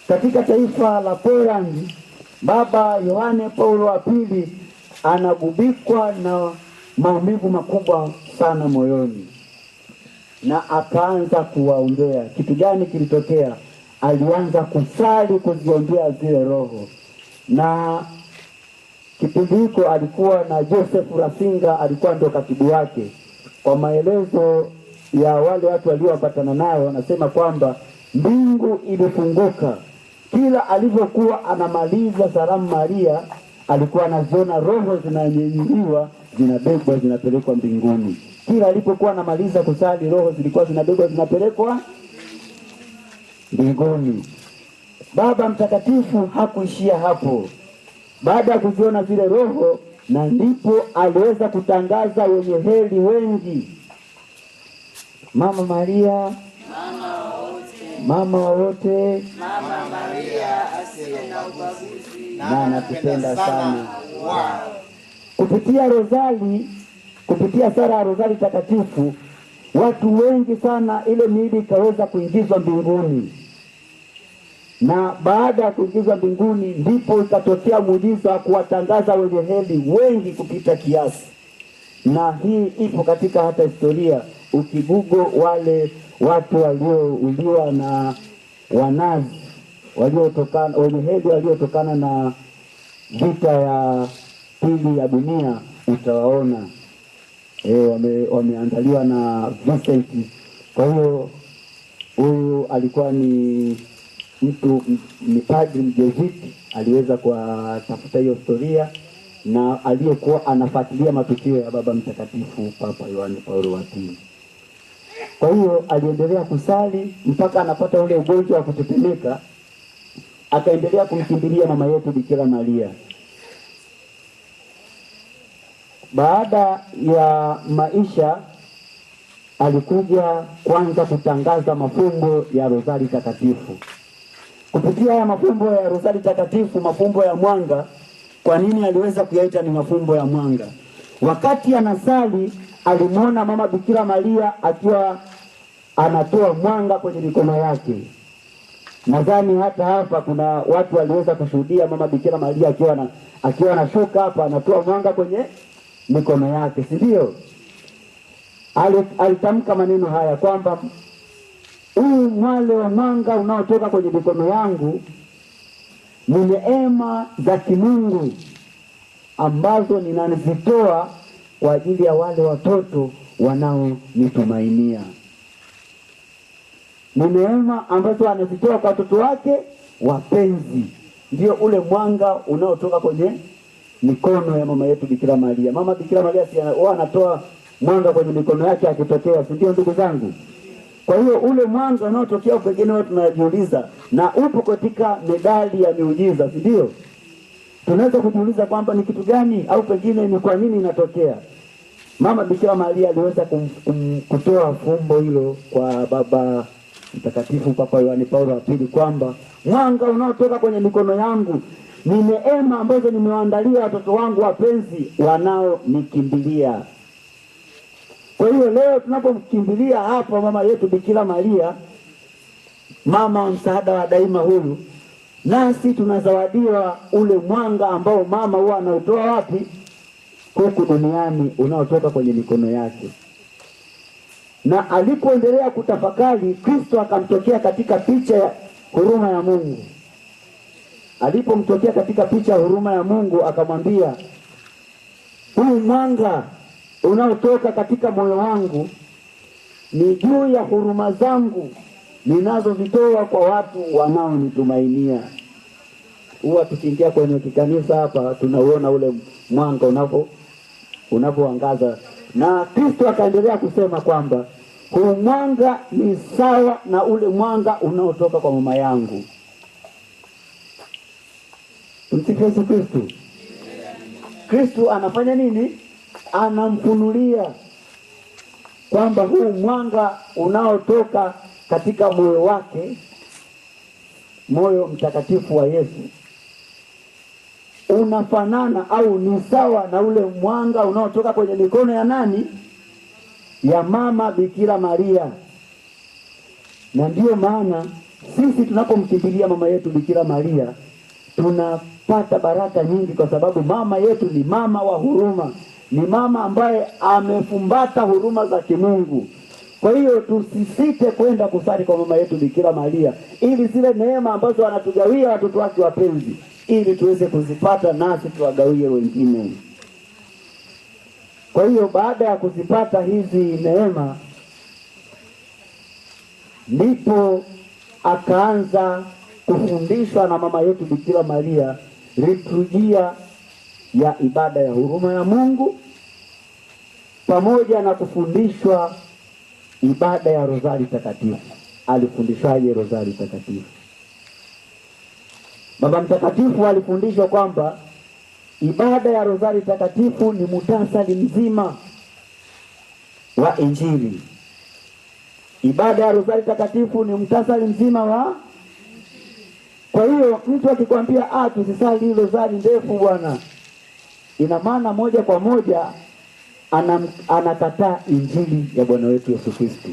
katika taifa la Poland, Baba Yohane Paulo wa pili anagubikwa na maumivu makubwa sana moyoni, na akaanza kuwaombea. Kitu gani kilitokea? Alianza kusali kuziombea zile roho, na kipindi hicho alikuwa na Joseph Rasinga, alikuwa ndo katibu wake. Kwa maelezo ya wale watu walioambatana nayo, wanasema kwamba mbingu ilifunguka. Kila alivyokuwa anamaliza salamu Maria, alikuwa anaziona roho zinanyanyuliwa, zinabebwa, zinapelekwa mbinguni. Kila alipokuwa anamaliza kusali, roho zilikuwa zinabebwa, zinapelekwa mbinguni. Baba Mtakatifu hakuishia hapo. Baada ya kuziona zile roho, na ndipo aliweza kutangaza wenye heri wengi. Mama Maria, mama wote, Mama Maria asiye na ubaguzi na anatupenda sana. Kupitia rozali, kupitia sala ya rozali takatifu, watu wengi sana, ile miili ikaweza kuingizwa mbinguni. Na baada ya kuingizwa mbinguni, ndipo ikatokea muujiza wa kuwatangaza wenye heri wengi kupita kiasi. Na hii ipo katika hata historia. Ukigugo wale watu waliouliwa na Wanazi, wenye heri waliotokana na vita ya pili ya dunia, utawaona wameandaliwa na Vincent. Kwa hiyo huyu alikuwa ni mtu, ni padri mjezuiti, aliweza kuwatafuta hiyo historia, na aliyekuwa anafuatilia matukio ya Baba Mtakatifu Papa Yohane Paulo wa pili. Kwa hiyo aliendelea kusali mpaka anapata ule ugonjwa wa kutetemeka, akaendelea kumkimbilia mama yetu Bikira Maria. Baada ya maisha, alikuja kwanza kutangaza mafumbo ya rozari takatifu. Kupitia haya mafumbo ya rozari takatifu, mafumbo ya mwanga. Kwa nini aliweza kuyaita ni mafumbo ya mwanga? Wakati anasali, alimwona mama Bikira Maria akiwa anatoa mwanga kwenye mikono yake. Nadhani hata hapa kuna watu waliweza kushuhudia mama Bikira Maria akiwa anashuka hapa, anatoa mwanga kwenye mikono yake, si ndio? Alitamka maneno haya kwamba huu mwale wa mwanga unaotoka kwenye mikono yangu ni neema za kimungu ambazo ninazitoa kwa ajili ya wale watoto wanaonitumainia. Ni neema ambazo anazitoa kwa watoto wake wapenzi. Ndio ule mwanga unaotoka kwenye mikono ya mama yetu Bikira Maria. Mama Bikira Maria anatoa mwanga kwenye mikono yake akitokea, si ndio ndugu zangu? Kwa hiyo ule mwanga unaotokea, pengine watu tunajiuliza, na upo katika medali ya miujiza, si ndio? Tunaweza kujiuliza kwamba ni kitu gani, au pengine ni kwa nini inatokea. Mama Bikira Maria aliweza kutoa fumbo hilo kwa Baba Mtakatifu Papa Yohane Paulo wa pili, kwamba mwanga unaotoka kwenye mikono yangu ni neema ambazo nimewaandalia watoto wangu wapenzi wanaonikimbilia. Kwa hiyo leo tunapomkimbilia hapa mama yetu Bikira Maria, mama wa msaada wa daima huyu, nasi tunazawadiwa ule mwanga ambao mama huwa anautoa wapi? Huku duniani, unaotoka kwenye mikono yake. Na alipoendelea kutafakari, Kristo akamtokea katika picha ya huruma ya Mungu. Alipomtokea katika picha ya huruma ya Mungu, akamwambia, huu mwanga unaotoka katika moyo wangu ni juu ya huruma zangu ninazozitoa kwa watu wanaonitumainia. Huwa tukiingia kwenye kikanisa hapa, tunauona ule mwanga unapoangaza. Na Kristo akaendelea kusema kwamba huu mwanga ni sawa na ule mwanga unaotoka kwa mama yangu. Tumsifu Yesu Kristo. Kristo anafanya nini? Anamfunulia kwamba huu mwanga unaotoka katika moyo wake, moyo mtakatifu wa Yesu, unafanana au ni sawa na ule mwanga unaotoka kwenye mikono ya nani? Ya mama Bikira Maria. Na ndiyo maana sisi tunapomkimbilia mama yetu Bikira Maria tunapata baraka nyingi, kwa sababu mama yetu ni mama wa huruma, ni mama ambaye amefumbata huruma za kimungu. Kwa hiyo tusisite kwenda kusali kwa mama yetu Bikira Maria, ili zile neema ambazo anatugawia watoto wake wapenzi, ili tuweze kuzipata nasi tuwagawie wengine. Kwa hiyo baada ya kuzipata hizi neema, ndipo akaanza kufundishwa na mama yetu Bikira Maria liturujia ya ibada ya huruma ya Mungu, pamoja na kufundishwa ibada ya rozari takatifu. Alifundishwaje rozari takatifu? Baba Mtakatifu alifundishwa kwamba ibada ya rozari takatifu ni muhtasari mzima wa Injili. Ibada ya rozari takatifu ni muhtasari mzima wa. Kwa hiyo mtu akikwambia tusisali rozari ndefu bwana, ina maana moja kwa moja anakataa Injili ya Bwana wetu Yesu Kristo.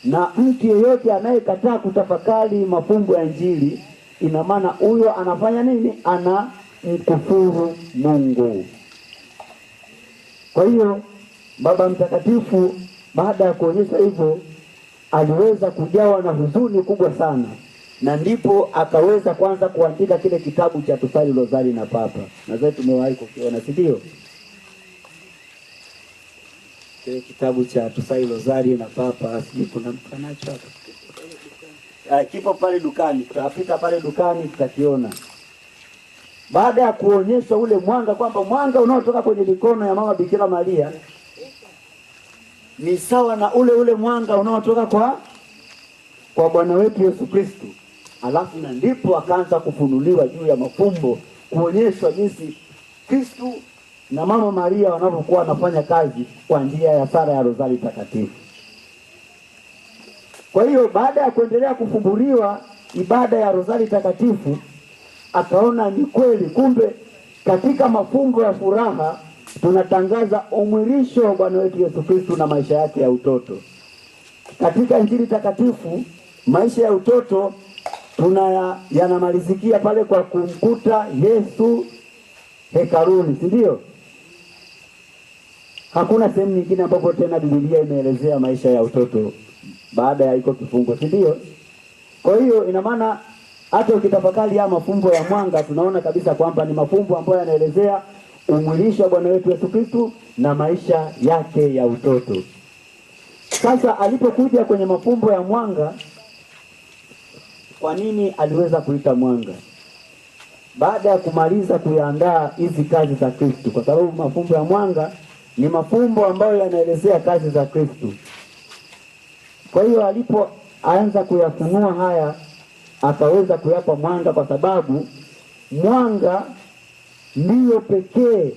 Na mtu yeyote anayekataa kutafakari mafumbo ya Injili, ina maana huyo anafanya nini? Anamkufuru Mungu. Kwa hiyo Baba Mtakatifu baada ya kuonyesha hivyo, aliweza kujawa na huzuni kubwa sana, na ndipo akaweza kwanza kuandika kile kitabu cha Tusali Rozari na Papa. Nadhani tumewahi kukiona, si ndio? Kile kitabu cha Tusali Rozari na Papa, sijui kuna mtu anacho hapa. Kipo pale dukani, tutapita pale dukani tutakiona. Baada ya kuonyesha ule mwanga, kwamba mwanga unaotoka kwenye mikono ya mama Bikira Maria ni sawa na ule mwanga unaotoka kwa Bwana wetu Yesu Kristo. Alafu na ndipo akaanza kufunuliwa juu ya mafumbo, kuonyeshwa jinsi Kristo na mama Maria wanapokuwa wanafanya kazi kwa njia ya sala ya rozari takatifu. Kwa hiyo baada ya kuendelea kufumbuliwa ibada ya rozari takatifu, akaona ni kweli, kumbe katika mafumbo ya furaha tunatangaza umwilisho wa Bwana wetu Yesu Kristo na maisha yake ya utoto. Katika Injili takatifu, maisha ya utoto yanamalizikia pale kwa kumkuta Yesu hekaluni, si ndio? Hakuna sehemu nyingine ambapo tena Biblia imeelezea maisha ya utoto baada ya iko kifungo, si ndio? Kwa hiyo ina maana hata ukitafakari ya mafumbo ya mwanga, tunaona kabisa kwamba ni mafumbo ambayo yanaelezea umwilisho wa Bwana wetu Yesu Kristo na maisha yake ya utoto. Sasa alipokuja kwenye mafumbo ya mwanga, kwa nini aliweza kuita mwanga? Baada ya kumaliza kuyaandaa hizi kazi za Kristo, kwa sababu mafumbo ya mwanga ni mafumbo ambayo yanaelezea kazi za Kristo. Kwa hiyo alipoanza kuyafunua haya, akaweza kuyapa mwanga, kwa sababu mwanga ndiyo pekee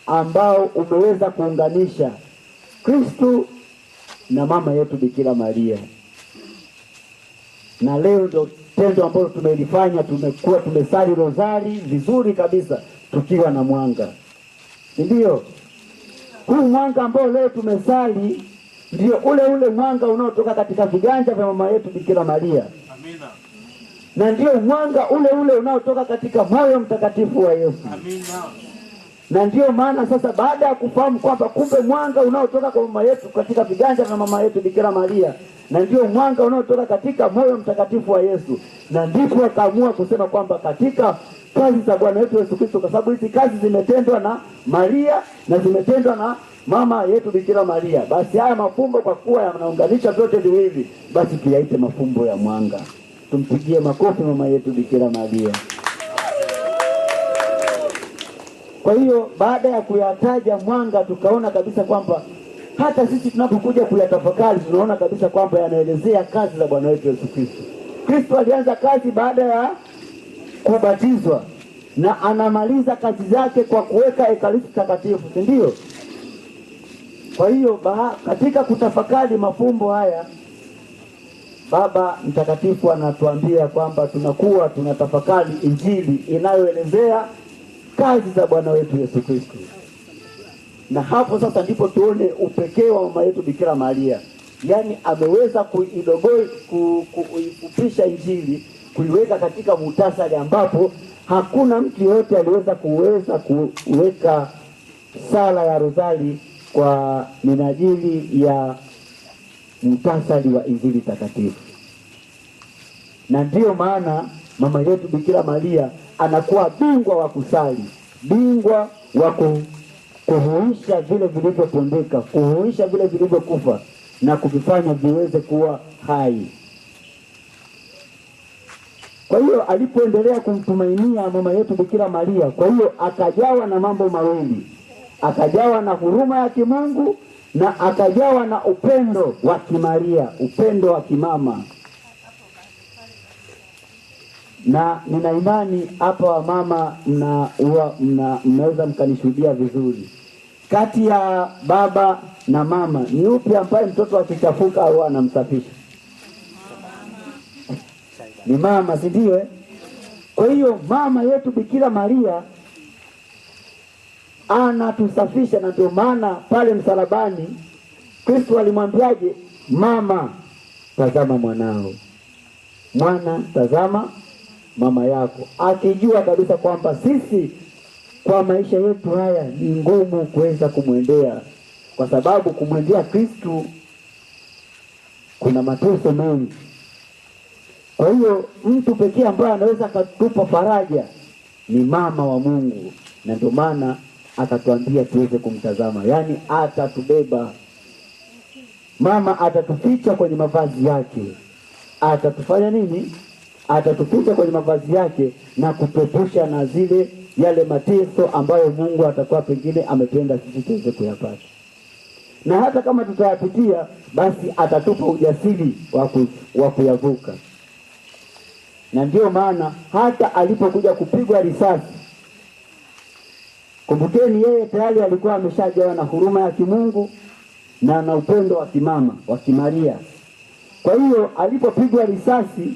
ambao umeweza kuunganisha Kristo na mama yetu Bikira Maria. Na leo ndio tendo ambalo tumelifanya, tumekuwa tumesali rozari vizuri kabisa tukiwa na mwanga. Ndio huu mwanga ambao leo tumesali ndio ule mwanga unaotoka katika viganja vya mama yetu Bikira Maria. Amina. Na ndio mwanga ule unaotoka katika moyo mtakatifu wa Yesu. Amina. Na ndio maana sasa, baada ya kufahamu kwamba kumbe mwanga unaotoka kwa mama yetu katika viganja vya mama yetu Bikira Maria, na ndio mwanga unaotoka katika moyo mtakatifu wa Yesu, na ndipo akaamua kusema kwamba katika kazi za Bwana wetu Yesu Kristo, kwa sababu hizi kazi zimetendwa na Maria na zimetendwa na mama yetu Bikira Maria, basi haya mafumbo kwa kuwa yanaunganisha vyote viwili, basi tuyaite mafumbo ya mwanga. Tumpigie makofi mama yetu Bikira Maria. Kwa hiyo baada ya kuyataja mwanga, tukaona kabisa kwamba hata sisi tunapokuja kuyatafakari, tunaona kabisa kwamba yanaelezea kazi za Bwana wetu Yesu Kristo. Kristo alianza kazi baada ya kubatizwa, na anamaliza kazi zake kwa kuweka ekaristi takatifu, si ndio? Kwa hiyo katika kutafakari mafumbo haya, Baba Mtakatifu anatuambia kwamba tunakuwa tunatafakari Injili inayoelezea kazi za Bwana wetu Yesu Kristo. Na hapo sasa ndipo tuone upekee wa mama yetu Bikira Maria. yaani ameweza kuifupisha Injili, kuiweka katika muhtasari ambapo hakuna mtu yote aliweza kuweka sala ya rozari kwa minajili ya muhtasari wa Injili takatifu. Na ndiyo maana mama yetu Bikira Maria anakuwa bingwa wa kusali, bingwa wa kuhuisha vile vilivyopondeka, kuhuisha vile vilivyokufa na kuvifanya viweze kuwa hai. Kwa hiyo alipoendelea kumtumainia mama yetu Bikira Maria, kwa hiyo akajawa na mambo mawili, akajawa na huruma ya kimungu na akajawa na upendo wa kimaria, upendo wa kimama. Na nina imani hapa wamama mnaweza mkanishuhudia vizuri, kati ya baba na mama ni upi ambaye mtoto akichafuka au anamsafisha? Ni mama, si ndio? Kwa hiyo mama yetu Bikira Maria anatusafisha, na ndio maana pale msalabani Kristo alimwambiaje? Mama, tazama mwanao, mwana, tazama mama yako, akijua kabisa kwamba sisi kwa maisha yetu haya ni ngumu kuweza kumwendea, kwa sababu kumwendea Kristo kuna mateso mengi. Kwa hiyo mtu pekee ambaye anaweza kutupa faraja ni mama wa Mungu, na ndio maana akatuambia tuweze kumtazama, yaani atatubeba. Mama atatuficha kwenye mavazi yake, atatufanya nini? Atatuficha kwenye mavazi yake na kutupusha na yale mateso ambayo Mungu atakuwa pengine amependa sisi tuweze kuyapata. Na hata kama tutayapitia, basi atatupa ujasiri wa kuyavuka. Na ndio maana hata alipokuja kupigwa risasi, kumbukeni yeye tayari alikuwa ameshajawa na huruma ya kimungu na upendo wa kimama, wa kimaria. Kwa hiyo alipopigwa risasi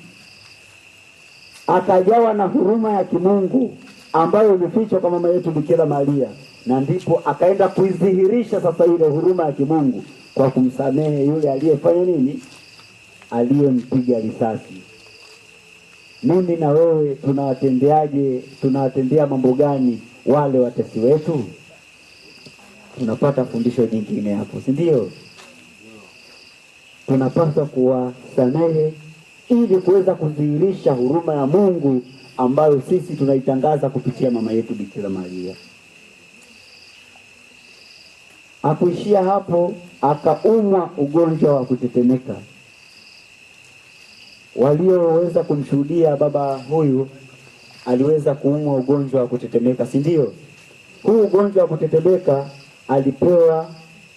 akajawa na huruma ya kimungu ambayo imefichwa kwa mama yetu Bikira Maria, na ndipo akaenda kuidhihirisha sasa ile huruma ya kimungu kwa kumsamehe yule aliyefanya nini? Aliyempiga risasi. Mimi na wewe tunawatendea mambo gani wale watesi wetu? Tunapata fundisho jingine hapo, si ndio? Tunapaswa kuwasamehe ili kuweza kudhihirisha huruma ya Mungu ambayo sisi tunaitangaza kupitia mama yetu Bikira Maria. Hakuishia hapo, akaumwa ugonjwa wa kutetemeka. Walioweza kumshuhudia baba huyu aliweza kuumwa ugonjwa wa kutetemeka, si ndio? Huu ugonjwa wa kutetemeka alipewa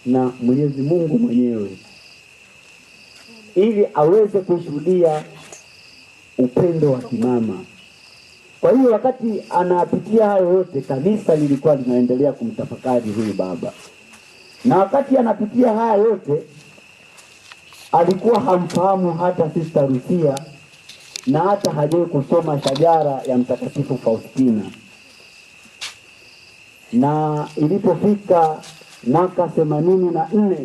na Mwenyezi Mungu mwenyewe ili aweze kushuhudia upendo wa kimama. Kwa hiyo wakati anapitia hayo yote, kanisa lilikuwa linaendelea kumtafakari huyu baba. Na wakati anapitia haya yote, alikuwa hamfahamu hata Sister Lucia, na hata hajui kusoma shajara ya Mtakatifu Faustina. Na ilipofika mwaka 84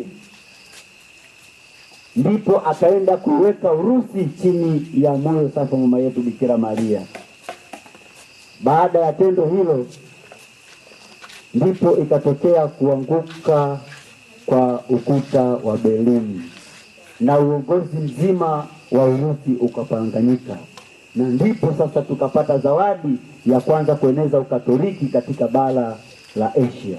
ndipo akaenda kuweka urusi chini ya moyo safi mama yetu Bikira Maria. Baada ya tendo hilo ndipo ikatokea kuanguka kwa ukuta wa Berlin na uongozi mzima wa Urusi ukapanganyika, na ndipo sasa tukapata zawadi ya kwanza kueneza Ukatoliki katika bara la Asia.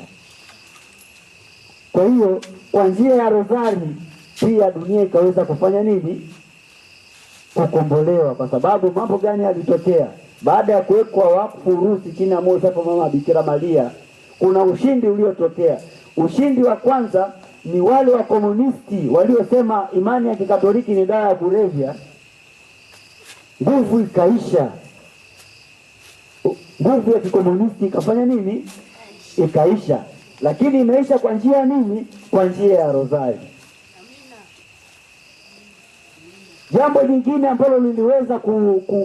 Kwa hiyo kwa njia ya rozari pia dunia ikaweza kufanya nini? Kukombolewa. Kwa sababu mambo gani yalitokea? Baada ya kuwekwa wakfu Urusi chini ya moyo safi mama Bikira Maria, kuna ushindi uliotokea. Ushindi wa kwanza ni wale wa komunisti waliosema imani ya Kikatoliki ni dawa ya kulevya. Nguvu ikaisha. Nguvu ya kikomunisti ikafanya nini? Ikaisha. Lakini imeisha kwa njia nini? Kwa njia ya rozari. Jambo lingine ambalo liliweza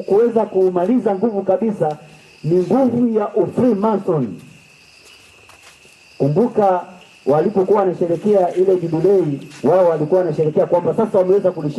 kuweza kumaliza nguvu kabisa ni nguvu ya Freemason. Kumbuka walipokuwa wanasherehekea ile jubilei, wao walikuwa wanasherehekea kwamba sasa wameweza kulishinda